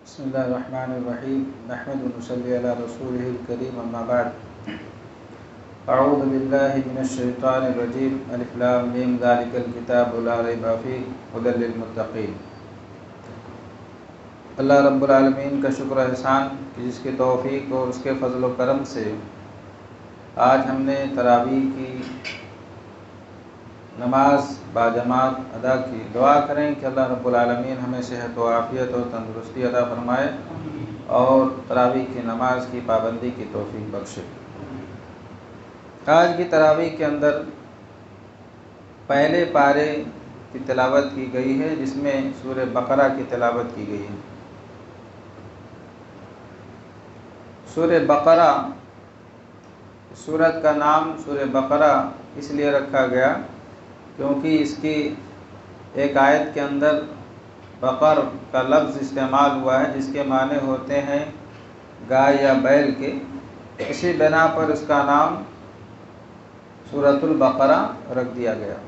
بسم الله الرحمن الرحيم نحمد ونصلي على رسوله الكريم أما بعد أعوذ بالله من الشيطان الرجيم ألف لام ميم ذلك الكتاب لا ريب فيه هدى للمتقين۔ اللہ رب العالمین کا شکر احسان کہ جس کی توفیق اور اس کے فضل و کرم سے آج ہم نے تراویح کی نماز باجماعت ادا کی۔ دعا کریں کہ اللہ رب العالمین ہمیں صحت و عافیت اور تندرستی عطا فرمائے اور تراویح کی نماز کی پابندی کی توفیق بخشے۔ آج کی تراویح کے اندر پہلے پارے کی تلاوت کی گئی ہے جس میں سورہ بقرہ کی تلاوت کی گئی ہے۔ سورہ بقرہ، سورت کا نام سورہ بقرہ اس لیے رکھا گیا کیونکہ اس کی ایک آیت کے اندر بقر کا لفظ استعمال ہوا ہے جس کے معنی ہوتے ہیں گائے یا بیل کے، اسی بنا پر اس کا نام سورۃ البقرہ رکھ دیا گیا۔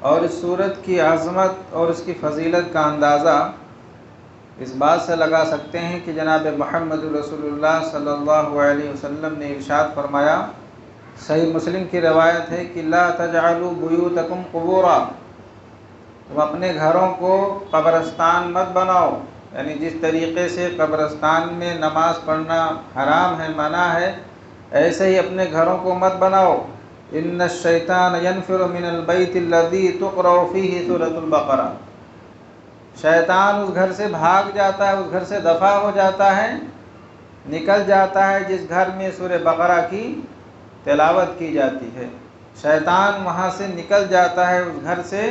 اور اس سورت کی عظمت اور اس کی فضیلت کا اندازہ اس بات سے لگا سکتے ہیں کہ جناب محمد رسول اللہ صلی اللہ علیہ وسلم نے ارشاد فرمایا، صحیح مسلم کی روایت ہے کہ لا تجعلوا بیوتکم قبورا، تم اپنے گھروں کو قبرستان مت بناؤ، یعنی جس طریقے سے قبرستان میں نماز پڑھنا حرام ہے، منع ہے، ایسے ہی اپنے گھروں کو مت بناؤ۔ ان الشیطان ینفر من البیت الذی تقرأ فیہ سورۃ البقرہ، شیطان اس گھر سے بھاگ جاتا ہے، اس گھر سے دفع ہو جاتا ہے، نکل جاتا ہے جس گھر میں سورہ بقرہ کی تلاوت کی جاتی ہے۔ شیطان وہاں سے نکل جاتا ہے، اس گھر سے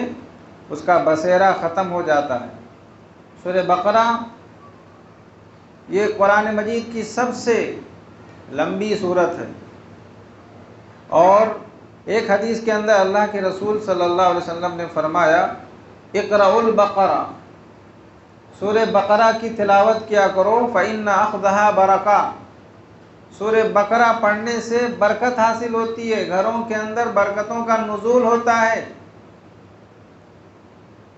اس کا بسیرا ختم ہو جاتا ہے۔ سورہ بقرہ یہ قرآن مجید کی سب سے لمبی سورت ہے، اور ایک حدیث کے اندر اللہ کے رسول صلی اللہ علیہ وسلم نے فرمایا، اقرأوا البقرہ، سورہ بقرہ کی تلاوت کیا کرو، فإن أخذها برکہ، سورہ بقرہ پڑھنے سے برکت حاصل ہوتی ہے، گھروں کے اندر برکتوں کا نزول ہوتا ہے۔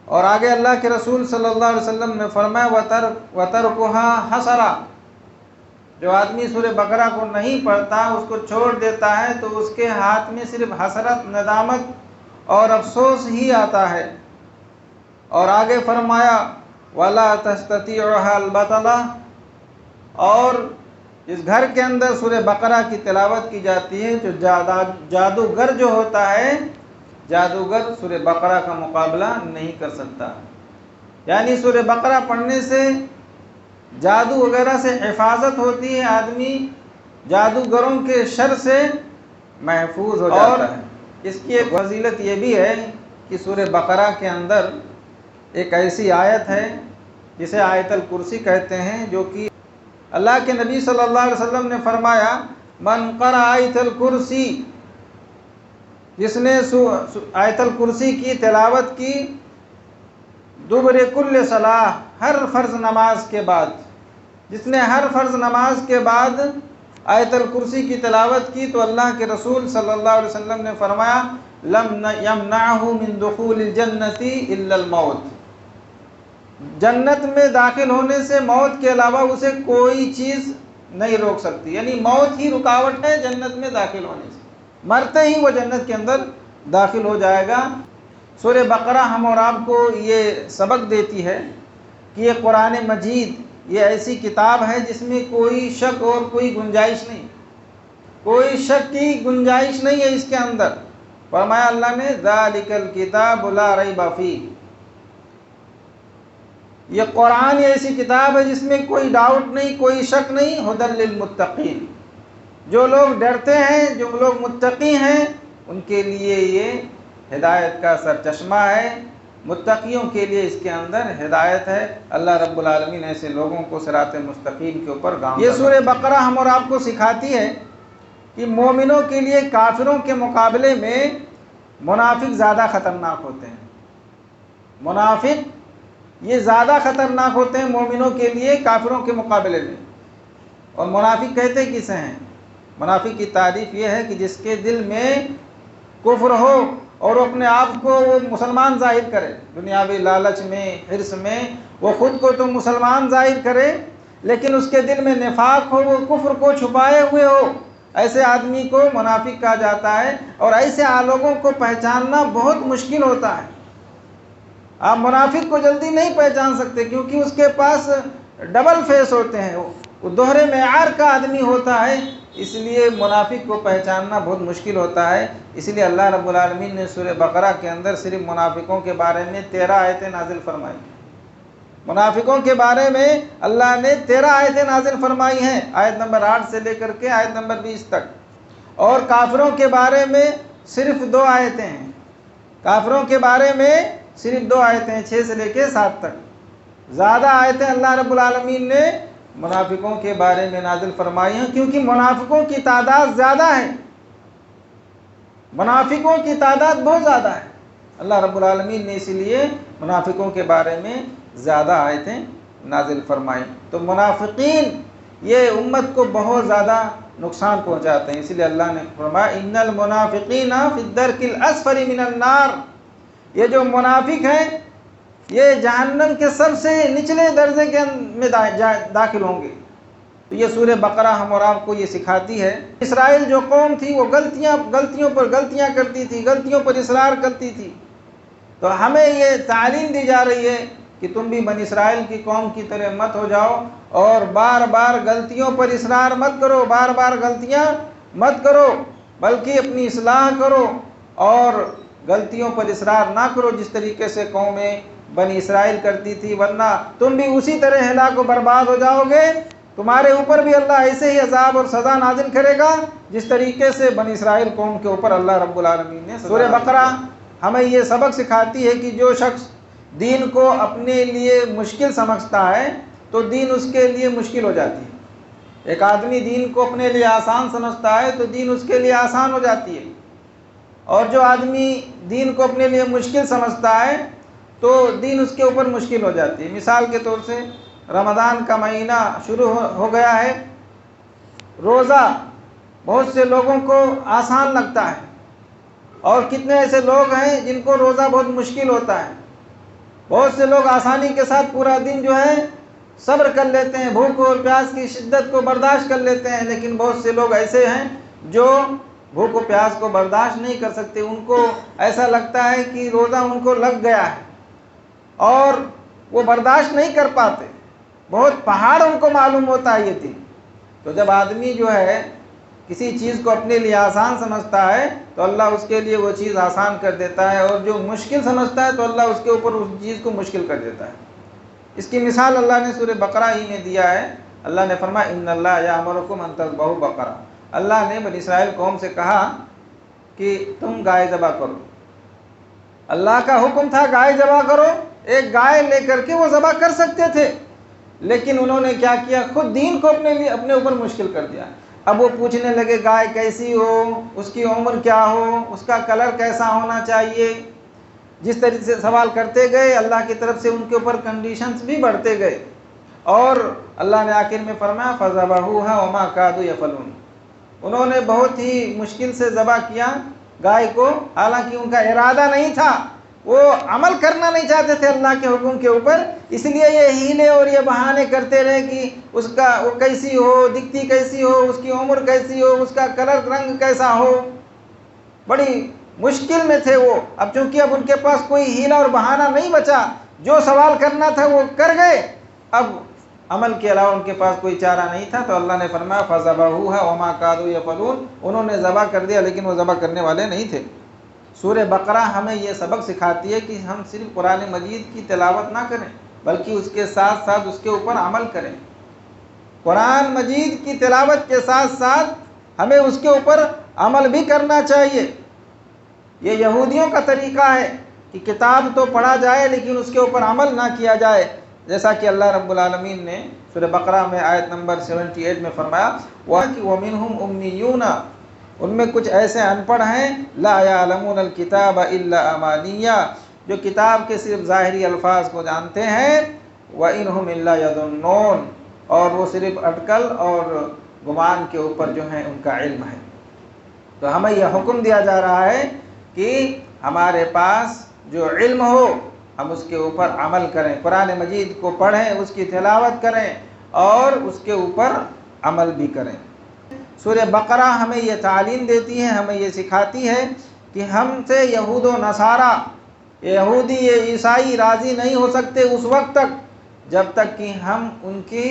اور آگے اللہ کے رسول صلی اللہ علیہ وسلم نے فرمایا وَتَرْكُهَا حَسَرَةٌ، جو آدمی سورہ بقرہ کو نہیں پڑھتا، اس کو چھوڑ دیتا ہے تو اس کے ہاتھ میں صرف حسرت، ندامت اور افسوس ہی آتا ہے۔ اور آگے فرمایا وَلَا تَسْتَطِيعُهَا الْبَطَلَةُ، اور اس گھر کے اندر سورہ بقرہ کی تلاوت کی جاتی ہے، جو جادوگر جو ہوتا ہے، جادوگر سورہ بقرہ کا مقابلہ نہیں کر سکتا۔ یعنی سورہ بقرہ پڑھنے سے جادو وغیرہ سے حفاظت ہوتی ہے، آدمی جادوگروں کے شر سے محفوظ ہو جاتا ہے۔ اس کی ایک فضیلت یہ بھی ہے کہ سورہ بقرہ کے اندر ایک ایسی آیت ہے جسے آیت الکرسی کہتے ہیں، جو کہ اللہ کے نبی صلی اللہ علیہ وسلم نے فرمایا، من قرأ آیت الکرسی، جس نے آیت الکرسی کی تلاوت کی دبر کل صلاح، ہر فرض نماز کے بعد، جس نے ہر فرض نماز کے بعد آیت الکرسی کی تلاوت کی، تو اللہ کے رسول صلی اللہ علیہ وسلم نے فرمایا لم یمنعہ من دخول الجنۃ الا الموت، جنت میں داخل ہونے سے موت کے علاوہ اسے کوئی چیز نہیں روک سکتی، یعنی موت ہی رکاوٹ ہے جنت میں داخل ہونے سے، مرتے ہی وہ جنت کے اندر داخل ہو جائے گا۔ سورہ بقرہ ہم اور آپ کو یہ سبق دیتی ہے کہ یہ قرآن مجید یہ ایسی کتاب ہے جس میں کوئی شک اور کوئی گنجائش نہیں، کوئی شک کی گنجائش نہیں ہے اس کے اندر۔ فرمایا اللہ نے ذالک الکتاب لا ریب فیہ، یہ قرآن ایسی کتاب ہے جس میں کوئی ڈاؤٹ نہیں، کوئی شک نہیں، ھدی للمتقین، جو لوگ ڈرتے ہیں، جو لوگ متقی ہیں، ان کے لیے یہ ہدایت کا سرچشمہ ہے، متقیوں کے لیے اس کے اندر ہدایت ہے۔ اللہ رب العالمین ایسے لوگوں کو صراط مستقیم کے اوپر گامزن۔ یہ سورہ بقرہ ہم اور آپ کو سکھاتی ہے کہ مومنوں کے لیے کافروں کے مقابلے میں منافق زیادہ خطرناک ہوتے ہیں، منافق یہ زیادہ خطرناک ہوتے ہیں مومنوں کے لیے کافروں کے مقابلے میں۔ اور منافق کہتے کسے ہیں؟ منافق کی تعریف یہ ہے کہ جس کے دل میں کفر ہو اور وہ اپنے آپ کو وہ مسلمان ظاہر کرے، دنیاوی لالچ میں، حرص میں وہ خود کو تو مسلمان ظاہر کرے لیکن اس کے دل میں نفاق ہو، وہ کفر کو چھپائے ہوئے ہو، ایسے آدمی کو منافق کہا جاتا ہے۔ اور ایسے لوگوں کو پہچاننا بہت مشکل ہوتا ہے۔ آپ منافق کو جلدی نہیں پہچان سکتے کیونکہ اس کے پاس ڈبل فیس ہوتے ہیں، وہ دوہرے معیار کا آدمی ہوتا ہے، اس لیے منافق کو پہچاننا بہت مشکل ہوتا ہے۔ اس لیے اللہ رب العالمین نے سورہ بقرہ کے اندر صرف منافقوں کے بارے میں 13 آیتیں نازل فرمائی۔ منافقوں کے بارے میں اللہ نے 13 آیتیں نازل فرمائی ہیں، آیت نمبر 8 سے لے کر کے آیت نمبر 20 تک، اور کافروں کے بارے میں صرف 2 آیتیں ہیں۔ کافروں کے بارے میں صرف 2 آیتیں، 6 سے لے کے 7 تک۔ زیادہ آیتیں اللہ رب العالمین نے منافقوں کے بارے میں نازل فرمائی ہیں کیونکہ منافقوں کی تعداد زیادہ ہے، منافقوں کی تعداد بہت زیادہ ہے۔ اللہ رب العالمین نے اسی لیے منافقوں کے بارے میں زیادہ آیتیں نازل فرمائیں۔ تو منافقین یہ امت کو بہت زیادہ نقصان پہنچاتے ہیں، اسی لیے اللہ نے فرمایا ان المنافقین فی الدرک الاسفل من النار، یہ جو منافق ہیں یہ جہنم کے سب سے نچلے درجے کے میں داخل ہوں گے۔ تو یہ سورہ بقرہ ہم اور آپ کو یہ سکھاتی ہے، اسرائیل جو قوم تھی وہ غلطیوں پر غلطیاں کرتی تھی، غلطیوں پر اصرار کرتی تھی، تو ہمیں یہ تعلیم دی جا رہی ہے کہ تم بھی بنی اسرائیل کی قوم کی طرح مت ہو جاؤ اور بار بار غلطیوں پر اصرار مت کرو، بار بار غلطیاں مت کرو، بلکہ اپنی اصلاح کرو اور غلطیوں پر اصرار نہ کرو جس طریقے سے قومیں بنی اسرائیل کرتی تھی، ورنہ تم بھی اسی طرح ہلاک و برباد ہو جاؤ گے، تمہارے اوپر بھی اللہ ایسے ہی عذاب اور سزا نازل کرے گا جس طریقے سے بنی اسرائیل قوم کے اوپر اللہ رب العالمین نے۔ سورہ بقرہ ہمیں یہ سبق سکھاتی ہے کہ جو شخص دین کو اپنے لیے مشکل سمجھتا ہے تو دین اس کے لیے مشکل ہو جاتی ہے۔ ایک آدمی دین کو اپنے لیے آسان سمجھتا ہے تو دین اس کے لیے آسان ہو جاتی ہے، اور جو آدمی دین کو اپنے لیے مشکل سمجھتا ہے تو دین اس کے اوپر مشکل ہو جاتی ہے۔ مثال کے طور سے رمضان کا مہینہ شروع ہو گیا ہے، روزہ بہت سے لوگوں کو آسان لگتا ہے، اور کتنے ایسے لوگ ہیں جن کو روزہ بہت مشکل ہوتا ہے۔ بہت سے لوگ آسانی کے ساتھ پورا دن جو ہے صبر کر لیتے ہیں، بھوک اور پیاس کی شدت کو برداشت کر لیتے ہیں، لیکن بہت سے لوگ ایسے ہیں جو بھوک و پیاس کو برداشت نہیں کر سکتے، ان کو ایسا لگتا ہے کہ روزہ ان کو لگ گیا ہے اور وہ برداشت نہیں کر پاتے، بہت پہاڑ ان کو معلوم ہوتا ہے یہ دن۔ تو جب آدمی جو ہے کسی چیز کو اپنے لیے آسان سمجھتا ہے تو اللہ اس کے لیے وہ چیز آسان کر دیتا ہے، اور جو مشکل سمجھتا ہے تو اللہ اس کے اوپر اس چیز کو مشکل کر دیتا ہے۔ اس کی مثال اللہ نے سورہ بقرہ ہی میں دیا ہے۔ اللہ نے فرمایا ان اللہ یامرکم ان تذبحوا بقرہ، اللہ نے بنی اسرائیل قوم سے کہا کہ تم گائے ذبح کرو۔ اللہ کا حکم تھا گائے ذبح کرو، ایک گائے لے کر کے وہ ذبح کر سکتے تھے، لیکن انہوں نے کیا کیا، خود دین کو اپنے اوپر مشکل کر دیا۔ اب وہ پوچھنے لگے گائے کیسی ہو، اس کی عمر کیا ہو، اس کا کلر کیسا ہونا چاہیے، جس طریقے سے سوال کرتے گئے اللہ کی طرف سے ان کے اوپر کنڈیشنز بھی بڑھتے گئے، اور اللہ نے آخر میں فرمایا فَذَبَحُوهَا وَمَا كَادُوا يَفْعَلُونَ، انہوں نے بہت ہی مشکل سے ذبح کیا گائے کو، حالانکہ ان کا ارادہ نہیں تھا، وہ عمل کرنا نہیں چاہتے تھے اللہ کے حکم کے اوپر، اس لیے یہ ہیلے اور یہ بہانے کرتے رہے کہ اس کا وہ کیسی ہو، دکھتی کیسی ہو، اس کی عمر کیسی ہو، اس کا کلر رنگ کیسا ہو، بڑی مشکل میں تھے وہ۔ اب چونکہ اب ان کے پاس کوئی ہیلا اور بہانہ نہیں بچا، جو سوال کرنا تھا وہ کر گئے، اب عمل کے علاوہ ان کے پاس کوئی چارہ نہیں تھا، تو اللہ نے فرمایا فَذَبَحُوهَا وَمَا كَادُوا يَفْعَلُونَ، انہوں نے ذبح کر دیا لیکن وہ ذبح کرنے والے نہیں تھے۔ سورہ بقرہ ہمیں یہ سبق سکھاتی ہے کہ ہم صرف قرآن مجید کی تلاوت نہ کریں بلکہ اس کے ساتھ ساتھ اس کے اوپر عمل کریں۔ قرآن مجید کی تلاوت کے ساتھ ساتھ ہمیں اس کے اوپر عمل بھی کرنا چاہیے۔ یہ یہودیوں کا طریقہ ہے کہ کتاب تو پڑھا جائے لیکن اس کے اوپر عمل نہ کیا جائے، جیسا کہ اللہ رب العالمین نے سورہ بقرہ میں آیت نمبر 78 میں فرمایا وَمِنْهُمْ أُمِّيُّونَ، ان میں کچھ ایسے ان پڑھ ہیں لا يعلمون الکتاب الا امانیہ، جو کتاب کے صرف ظاہری الفاظ کو جانتے ہیں، وَإِنْهُمْ إِلَّا يَظُنُّونَ، اور وہ صرف اٹکل اور گمان کے اوپر جو ہیں ان کا علم ہے۔ تو ہمیں یہ حکم دیا جا رہا ہے کہ ہمارے پاس جو علم ہو ہم اس کے اوپر عمل کریں، قرآن مجید کو پڑھیں، اس کی تلاوت کریں اور اس کے اوپر عمل بھی کریں۔ سورہ بقرہ ہمیں یہ تعلیم دیتی ہے، ہمیں یہ سکھاتی ہے کہ ہم سے یہود و نصارہ، یہودی یہ عیسائی راضی نہیں ہو سکتے اس وقت تک جب تک کہ ہم ان کی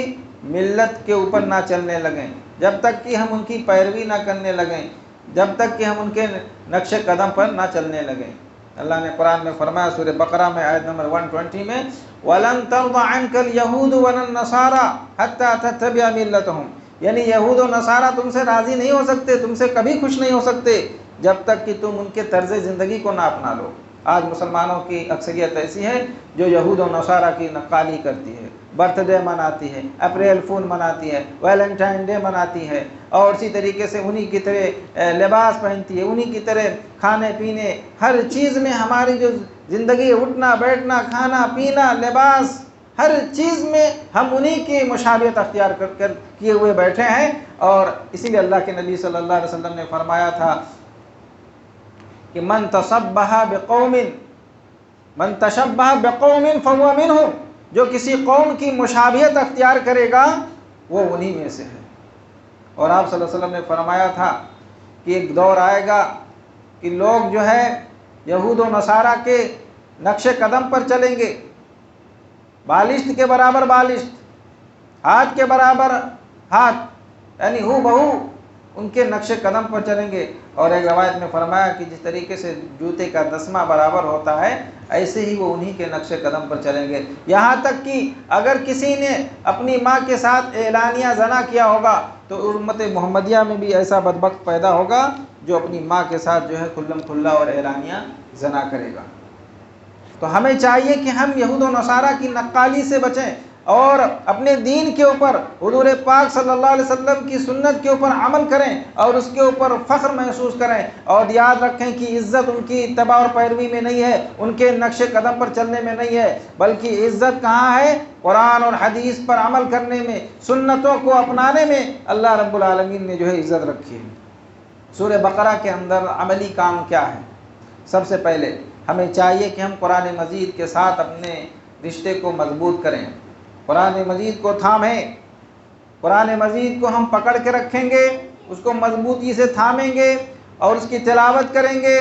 ملت کے اوپر نہ چلنے لگیں، جب تک کہ ہم ان کی پیروی نہ کرنے لگیں، جب تک کہ ہم ان کے نقش قدم پر نہ چلنے لگیں۔ اللہ نے قرآن میں فرمایا سورہ بقرہ میں آیت نمبر 120 میں وَلَن تَرْضَ عَنْكَ الْيَهُودُ وَلَا النَّصَارَى حَتَّى تَتَّبِعَ مِلَّتَهُمْ، یعنی یہود و نصارہ تم سے راضی نہیں ہو سکتے، تم سے کبھی خوش نہیں ہو سکتے جب تک کہ تم ان کے طرز زندگی کو نہ اپنا لو۔ آج مسلمانوں کی اکثریت ایسی ہے جو یہود و نصارہ کی نقالی کرتی ہے، برتھ ڈے مناتی ہے، اپریل فول مناتی ہے، ویلنٹائن ڈے مناتی ہے، اور اسی طریقے سے انہی کی طرح لباس پہنتی ہے، انہی کی طرح کھانے پینے، ہر چیز میں ہماری جو زندگی، اٹھنا بیٹھنا کھانا پینا لباس، ہر چیز میں ہم انہی کی مشابہت اختیار کر کیے ہوئے بیٹھے ہیں۔ اور اسی لیے اللہ کے نبی صلی اللہ علیہ وسلم نے فرمایا تھا کہ من تشبہ بقوم فہو منہم، جو کسی قوم کی مشابہت اختیار کرے گا وہ انہی میں سے ہے۔ اور آپ صلی اللہ علیہ وسلم نے فرمایا تھا کہ ایک دور آئے گا کہ لوگ جو ہے یہود و نصارہ کے نقش قدم پر چلیں گے، بالشت کے برابر بالشت، ہاتھ کے برابر ہاتھ، یعنی ہو بہو ان کے نقش قدم پر چلیں گے۔ اور ایک روایت میں فرمایا کہ جس طریقے سے جوتے کا دسمہ برابر ہوتا ہے ایسے ہی وہ انہی کے نقش قدم پر چلیں گے، یہاں تک کہ اگر کسی نے اپنی ماں کے ساتھ اعلانیہ زنا کیا ہوگا تو امت محمدیہ میں بھی ایسا بدبخت پیدا ہوگا جو اپنی ماں کے ساتھ جو ہے کھلم کھلا اور اعلانیہ زنا کرے گا۔ تو ہمیں چاہیے کہ ہم یہود و نصارہ کی نقالی سے بچیں اور اپنے دین کے اوپر حضور پاک صلی اللہ علیہ وسلم کی سنت کے اوپر عمل کریں اور اس کے اوپر فخر محسوس کریں، اور یاد رکھیں کہ عزت ان کی اتباع اور پیروی میں نہیں ہے، ان کے نقش قدم پر چلنے میں نہیں ہے، بلکہ عزت کہاں ہے؟ قرآن اور حدیث پر عمل کرنے میں، سنتوں کو اپنانے میں اللہ رب العالمین نے جو ہے عزت رکھی ہے۔ سورہ بقرہ کے اندر عملی کام کیا ہے؟ سب سے پہلے ہمیں چاہیے کہ ہم قرآن مجید کے ساتھ اپنے رشتے کو مضبوط کریں، قرآن مجید کو تھامیں، قرآن مجید کو ہم پکڑ کے رکھیں گے، اس کو مضبوطی سے تھامیں گے اور اس کی تلاوت کریں گے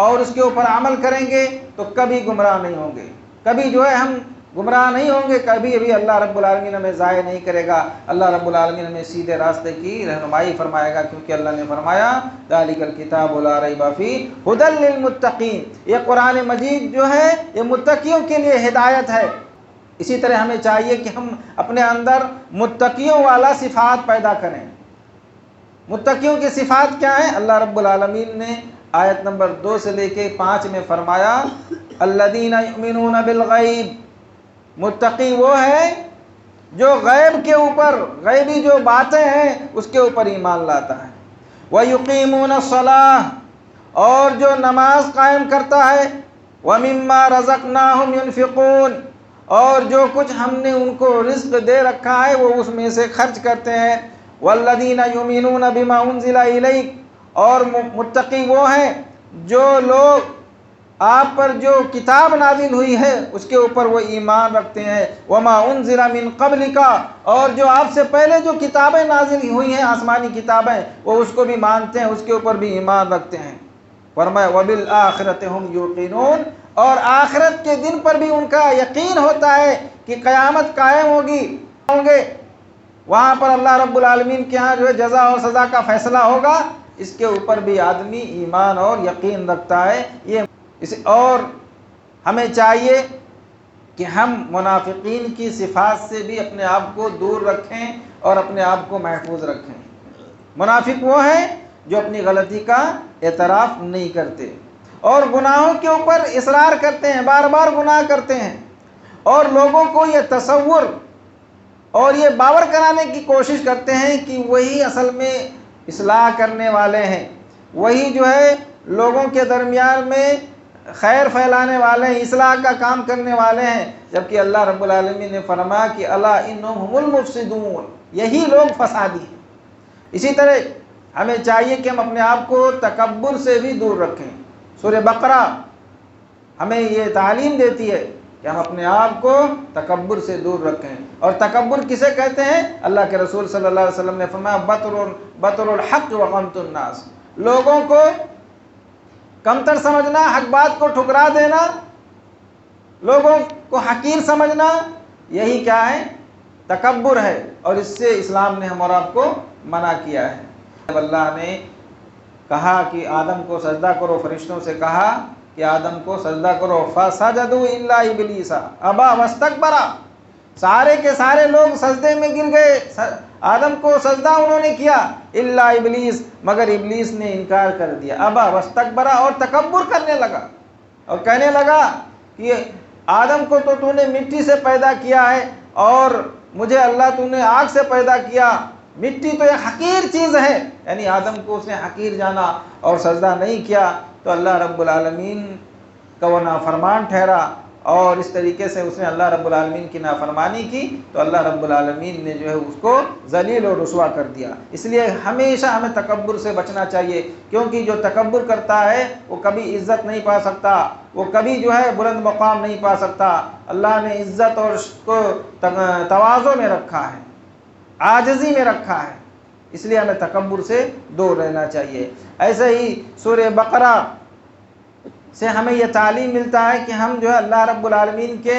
اور اس کے اوپر عمل کریں گے تو کبھی گمراہ نہیں ہوں گے، کبھی جو ہے ہم گمراہ نہیں ہوں گے، کبھی بھی اللہ رب العالمین ہمیں ضائع نہیں کرے گا، اللہ رب العالمین ہمیں سیدھے راستے کی رہنمائی فرمائے گا، کیونکہ اللہ نے فرمایا ذالک الکتاب لا ریب فیہ ھدی للمتقین، یہ قرآن مجید جو ہے یہ متقیوں کے لیے ہدایت ہے۔ اسی طرح ہمیں چاہیے کہ ہم اپنے اندر متقیوں والا صفات پیدا کریں۔ متقیوں کی صفات کیا ہیں؟ اللہ رب العالمین نے آیت نمبر 2 سے لے کے 5 میں فرمایا الذین یؤمنون بالغیب، متقی وہ ہے جو غیب کے اوپر، غیبی جو باتیں ہیں اس کے اوپر ایمان لاتا ہے، وَيُقِيمُونَ الصَّلَاةَ، اور جو نماز قائم کرتا ہے، وَمِمَّا رَزَقْنَاهُمْ يُنْفِقُونَ، اور جو کچھ ہم نے ان کو رزق دے رکھا ہے وہ اس میں سے خرچ کرتے ہیں، وَالَّذِينَ يُؤْمِنُونَ بِمَا أُنزِلَ إِلَيْكَ، اور متقی وہ ہیں جو لوگ آپ پر جو کتاب نازل ہوئی ہے اس کے اوپر وہ ایمان رکھتے ہیں، وما انزل من قبلک، اور جو آپ سے پہلے جو کتابیں نازل ہوئی ہیں آسمانی کتابیں وہ اس کو بھی مانتے ہیں، اس کے اوپر بھی ایمان رکھتے ہیں۔ فرمایا وبالآخرۃ ھم یوقنون، اور آخرت کے دن پر بھی ان کا یقین ہوتا ہے کہ قیامت قائم ہوں گے، وہاں پر اللہ رب العالمین کے ہاں جو ہے جزا اور سزا کا فیصلہ ہوگا، اس کے اوپر بھی آدمی ایمان اور یقین رکھتا ہے۔ اور ہمیں چاہیے کہ ہم منافقین کی صفات سے بھی اپنے آپ کو دور رکھیں اور اپنے آپ کو محفوظ رکھیں۔ منافق وہ ہیں جو اپنی غلطی کا اعتراف نہیں کرتے اور گناہوں کے اوپر اصرار کرتے ہیں، بار بار گناہ کرتے ہیں، اور لوگوں کو یہ تصور اور یہ باور کرانے کی کوشش کرتے ہیں کہ وہی اصل میں اصلاح کرنے والے ہیں، وہی جو ہے لوگوں کے درمیان میں خیر پھیلانے والے ہیں، اصلاح کا کام کرنے والے ہیں، جبکہ اللہ رب العالمین نے فرمایا کہ الا انہم هم المفسدون، یہی لوگ فسادی ہیں۔ اسی طرح ہمیں چاہیے کہ ہم اپنے آپ کو تکبر سے بھی دور رکھیں۔ سورہ بقرہ ہمیں یہ تعلیم دیتی ہے کہ ہم اپنے آپ کو تکبر سے دور رکھیں. اور تکبر کسے کہتے ہیں؟ اللہ کے رسول صلی اللہ علیہ وسلم نے فرمایا بطر الحق وغمط الناس، لوگوں کو کمتر سمجھنا، حق بات کو ٹھکرا دینا، لوگوں کو حقیر سمجھنا، یہی کیا ہے؟ تکبر ہے. اور اس سے اسلام نے ہم اور آپ کو منع کیا ہے. جب اللہ نے کہا کہ آدم کو سجدہ کرو، فرشتوں سے کہا کہ آدم کو سجدہ کرو، فَسَجَدُوا إِلَّا إِبْلِيسَ أَبَىٰ وَاسْتَكْبَرَ، سارے کے سارے لوگ سجدے میں گر گئے، آدم کو سجدہ انہوں نے کیا، الا ابلیس، مگر ابلیس نے انکار کر دیا، ابا واستکبر، اور تکبر کرنے لگا اور کہنے لگا کہ آدم کو تو نے مٹی سے پیدا کیا ہے اور مجھے اللہ تو نے آگ سے پیدا کیا، مٹی تو ایک حقیر چیز ہے. یعنی آدم کو اس نے حقیر جانا اور سجدہ نہیں کیا، تو اللہ رب العالمین کا وہ نافرمان ٹھہرا، اور اس طریقے سے اس نے اللہ رب العالمین کی نافرمانی کی، تو اللہ رب العالمین نے جو ہے اس کو ذلیل اور رسوا کر دیا. اس لیے ہمیشہ ہمیں تکبر سے بچنا چاہیے، کیونکہ جو تکبر کرتا ہے وہ کبھی عزت نہیں پا سکتا، وہ کبھی جو ہے بلند مقام نہیں پا سکتا. اللہ نے عزت اور کو تواضع میں رکھا ہے، عاجزی میں رکھا ہے، اس لیے ہمیں تکبر سے دور رہنا چاہیے. ایسے ہی سورہ بقرہ سے ہمیں یہ تعلیم ملتا ہے کہ ہم جو ہے اللہ رب العالمین کے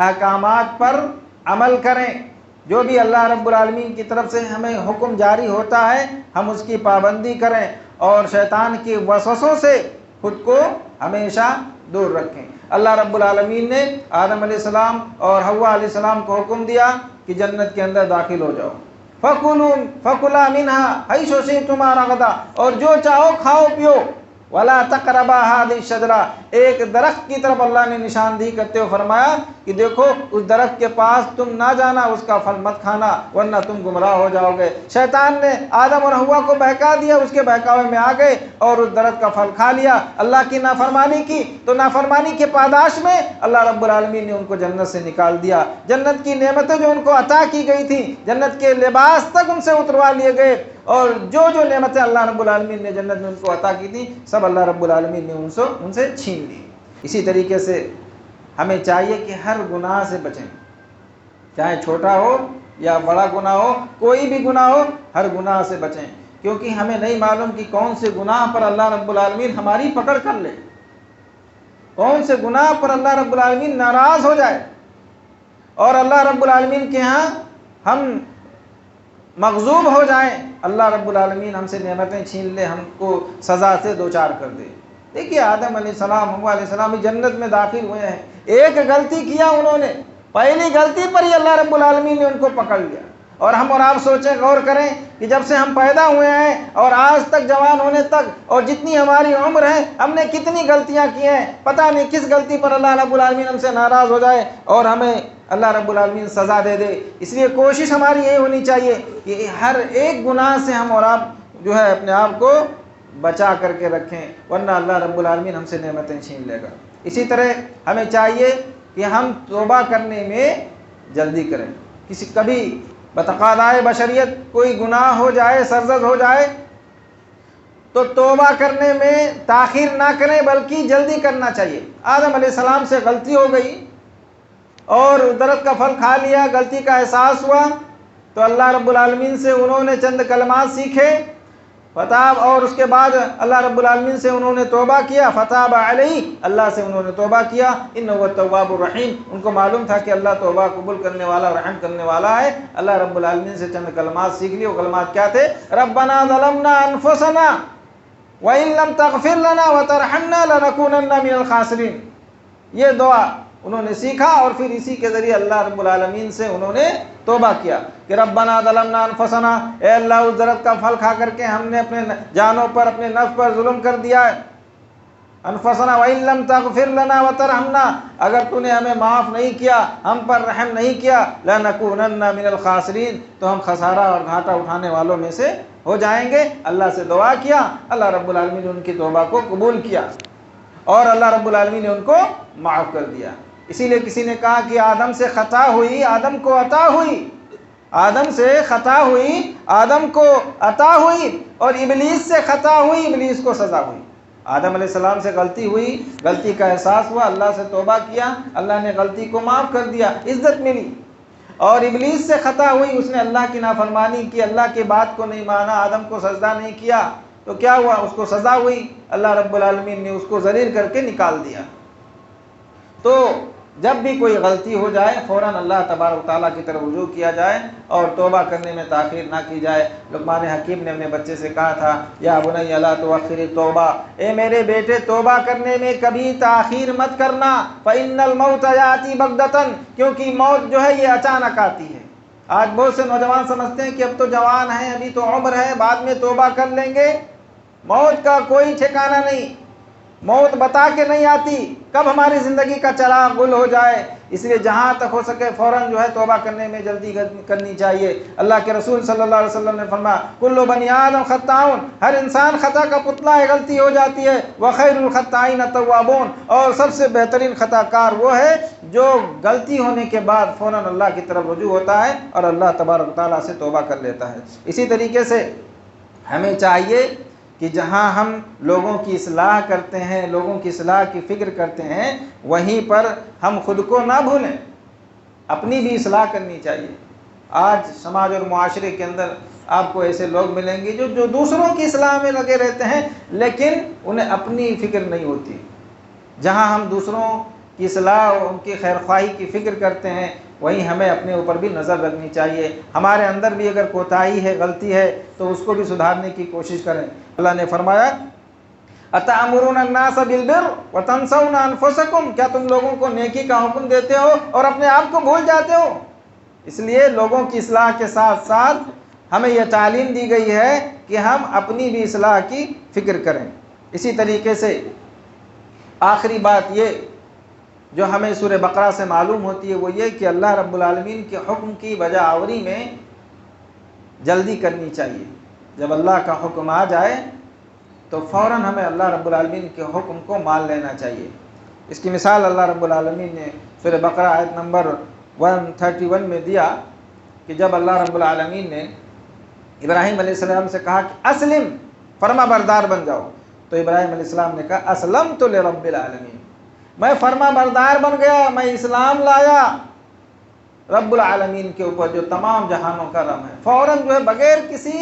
احکامات پر عمل کریں، جو بھی اللہ رب العالمین کی طرف سے ہمیں حکم جاری ہوتا ہے ہم اس کی پابندی کریں، اور شیطان کی وسوسوں سے خود کو ہمیشہ دور رکھیں. اللہ رب العالمین نے آدم علیہ السلام اور حوا علیہ السلام کو حکم دیا کہ جنت کے اندر داخل ہو جاؤ، فَكُلَا مِنْهَا حَيْثُ شِئْتُمَا رَغَدًا، اور جو چاہو کھاؤ پیو، وَلَا تَقْرَبَا هَٰذِهِ الشَّجَرَةَ، ایک درخت کی طرف اللہ نے نشاندہی کرتے ہوئے فرمایا کہ دیکھو اس درخت کے پاس تم نہ جانا، اس کا پھل مت کھانا ورنہ تم گمراہ ہو جاؤ گے. شیطان نے آدم اور حوا کو بہکا دیا، اس کے بہکاوے میں آ گئے اور اس درخت کا پھل کھا لیا، اللہ کی نافرمانی کی. تو نافرمانی کے پاداش میں اللہ رب العالمین نے ان کو جنت سے نکال دیا. جنت کی نعمتیں جو ان کو عطا کی گئی تھیں، جنت کے لباس تک ان سے اتروا لیے گئے، اور جو نعمتیں اللہ رب العالمین نے جنت میں ان کو عطا کی تھیں سب اللہ رب العالمین نے ان سے چھین لی. اسی طریقے سے ہمیں چاہیے کہ ہر گناہ سے بچیں، چاہے چھوٹا ہو یا بڑا گناہ ہو، کوئی بھی گناہ ہو، ہر گناہ سے بچیں، کیونکہ ہمیں نہیں معلوم کہ کون سے گناہ پر اللہ رب العالمین ہماری پکڑ کر لے، کون سے گناہ پر اللہ رب العالمین ناراض ہو جائے اور اللہ رب العالمین کے ہاں ہم مغضوب ہو جائیں، اللہ رب العالمین ہم سے نعمتیں چھین لے، ہم کو سزا سے دوچار کر دے. دیکھیے آدم علیہ السلام، حوا علیہ السلام جنت میں داخل ہوئے ہیں، ایک غلطی کیا انہوں نے، پہلی غلطی پر ہی اللہ رب العالمین نے ان کو پکڑ لیا. اور ہم اور آپ سوچیں، غور کریں کہ جب سے ہم پیدا ہوئے ہیں اور آج تک جوان ہونے تک اور جتنی ہماری عمر ہے ہم نے کتنی غلطیاں کی ہیں، پتہ نہیں کس غلطی پر اللہ رب العالمین ہم سے ناراض ہو جائے اور ہمیں اللہ رب العالمین سزا دے دے. اس لیے کوشش ہماری یہ ہونی چاہیے کہ ہر ایک گناہ سے ہم اور آپ جو ہے اپنے آپ کو بچا کر کے رکھیں، ورنہ اللہ رب العالمین ہم سے نعمتیں چھین لے گا. اسی طرح ہمیں چاہیے کہ ہم توبہ کرنے میں جلدی کریں. کبھی بتقاضائے بشریت کوئی گناہ ہو جائے، سرزد ہو جائے، تو توبہ کرنے میں تاخیر نہ کریں بلکہ جلدی کرنا چاہیے. آدم علیہ السلام سے غلطی ہو گئی اور درخت کا پھل کھا لیا، غلطی کا احساس ہوا، تو اللہ رب العالمین سے انہوں نے چند کلمات سیکھے، فتاب، اور اس کے بعد اللہ رب العالمین سے انہوں نے توبہ کیا، فتاب علیہ، اللہ سے انہوں نے توبہ کیا، انہ هو التواب الرحیم. ان کو معلوم تھا کہ اللہ توبہ قبول کرنے والا، رحم کرنے والا ہے. اللہ رب العالمین سے چند کلمات سیکھ لیے. وہ کلمات کیا تھے؟ ربنا ظلمنا انفسنا وان لم تغفر لنا وترحمنا لنکونن من الخاسرین. یہ دعا انہوں نے سیکھا اور پھر اسی کے ذریعے اللہ رب العالمین سے انہوں نے توبہ کیا کہ ربنا ظلمنا انفسنا، اے اللہ اس درخت کا پھل کھا کر کے ہم نے اپنے جانوں پر، اپنے نفس پر ظلم کر دیا ہے. انفسنا وان لم تغفر لنا وترحمنا، اگر تو نے ہمیں معاف نہیں کیا، ہم پر رحم نہیں کیا، لنکونن من الخاسرین، تو ہم خسارہ اور گھاٹا اٹھانے والوں میں سے ہو جائیں گے. اللہ سے دعا کیا، اللہ رب العالمین نے ان کی توبہ کو قبول کیا اور اللہ رب العالمین نے ان کو معاف کر دیا. اسی لیے کسی نے کہا کہ آدم سے خطا ہوئی، آدم کو عطا ہوئی، آدم سے خطا ہوئی، آدم کو عطا ہوئی، اور ابلیس سے خطا ہوئی، ابلیس کو سزا ہوئی. آدم علیہ السلام سے غلطی ہوئی، غلطی کا احساس ہوا، اللہ سے توبہ کیا، اللہ نے غلطی کو معاف کر دیا، عزت ملی۔ اور ابلیس سے خطا ہوئی، اس نے اللہ کی نافرمانی کی، اللہ کی بات کو نہیں مانا، آدم کو سجدہ نہیں کیا، تو کیا ہوا؟ اس کو سزا ہوئی، اللہ رب العالمین نے اس کو ذلیل کر کے نکال دیا۔ تو جب بھی کوئی غلطی ہو جائے فوراً اللہ تبارک و تعالیٰ کی طرف رجوع کیا جائے اور توبہ کرنے میں تاخیر نہ کی جائے۔ لقمان حکیم نے اپنے بچے سے کہا تھا، یا بنی لا تؤخر التوبہ، اے میرے بیٹے توبہ کرنے میں کبھی تاخیر مت کرنا، فإن الموت یأتی بغتۃ، کیونکہ موت جو ہے یہ اچانک آتی ہے۔ آج بہت سے نوجوان سمجھتے ہیں کہ اب تو جوان ہیں، ابھی تو عمر ہے، بعد میں توبہ کر لیں گے۔ موت کا کوئی ٹھکانہ نہیں، موت بتا کے نہیں آتی، کب ہماری زندگی کا چراغ گل ہو جائے۔ اس لیے جہاں تک ہو سکے فوراً جو ہے توبہ کرنے میں جلدی کرنی چاہیے۔ اللہ کے رسول صلی اللہ علیہ وسلم نے فرمایا، کل بنی آدم خطاؤن، ہر انسان خطا کا پتلا ہے، غلطی ہو جاتی ہے، وخیر الخطائین التوابون، اور سب سے بہترین خطا کار وہ ہے جو غلطی ہونے کے بعد فوراً اللہ کی طرف رجوع ہوتا ہے اور اللہ تبارک و تعالیٰ سے توبہ کر لیتا ہے۔ اسی طریقے سے ہمیں چاہیے کہ جہاں ہم لوگوں کی اصلاح کرتے ہیں، لوگوں کی اصلاح کی فکر کرتے ہیں، وہیں پر ہم خود کو نہ بھولیں، اپنی بھی اصلاح کرنی چاہیے۔ آج سماج اور معاشرے کے اندر آپ کو ایسے لوگ ملیں گے جو دوسروں کی اصلاح میں لگے رہتے ہیں، لیکن انہیں اپنی فکر نہیں ہوتی۔ جہاں ہم دوسروں کی اصلاح اور ان کی خیرخواہی کی فکر کرتے ہیں، وہیں ہمیں اپنے اوپر بھی نظر رکھنی چاہیے۔ ہمارے اندر بھی اگر کوتاہی ہے، غلطی ہے، تو اس کو بھی سدھارنے کی کوشش کریں۔ اللہ نے فرمایا، اتأمرون الناس بالبر وتنسون انفسکم، کیا تم لوگوں کو نیکی کا حکم دیتے ہو اور اپنے آپ کو بھول جاتے ہو؟ اس لیے لوگوں کی اصلاح کے ساتھ ساتھ ہمیں یہ تعلیم دی گئی ہے کہ ہم اپنی بھی اصلاح کی فکر کریں۔ اسی طریقے سے آخری بات یہ جو ہمیں سورہ بقرہ سے معلوم ہوتی ہے وہ یہ کہ اللہ رب العالمین کے حکم کی بجا آوری میں جلدی کرنی چاہیے۔ جب اللہ کا حکم آ جائے تو فوراً ہمیں اللہ رب العالمین کے حکم کو مان لینا چاہیے۔ اس کی مثال اللہ رب العالمین نے سورہ بقرہ آیت نمبر 131 میں دیا کہ جب اللہ رب العالمین نے ابراہیم علیہ السلام سے کہا کہ اسلم، فرما بردار بن جاؤ، تو ابراہیم علیہ السلام نے کہا اسلمت لرب العالمین، میں فرما بردار بن گیا، میں اسلام لایا رب العالمین کے اوپر جو تمام جہانوں کا رب ہے۔ فوراً جو ہے بغیر کسی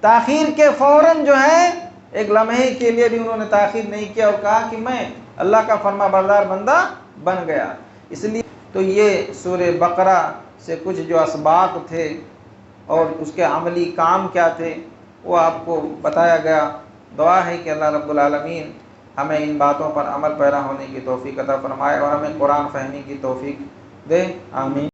تاخیر کے فوراً جو ہے ایک لمحے کے لیے بھی انہوں نے تاخیر نہیں کیا اور کہا کہ میں اللہ کا فرما بردار بندہ بن گیا۔ اس لیے تو یہ سورہ بقرہ سے کچھ جو اسباق تھے اور اس کے عملی کام کیا تھے وہ آپ کو بتایا گیا۔ دعا ہے کہ اللہ رب العالمین ہمیں ان باتوں پر عمل پیرا ہونے کی توفیق عطا فرمائے اور ہمیں قرآن فہمی کی توفیق دے، آمین۔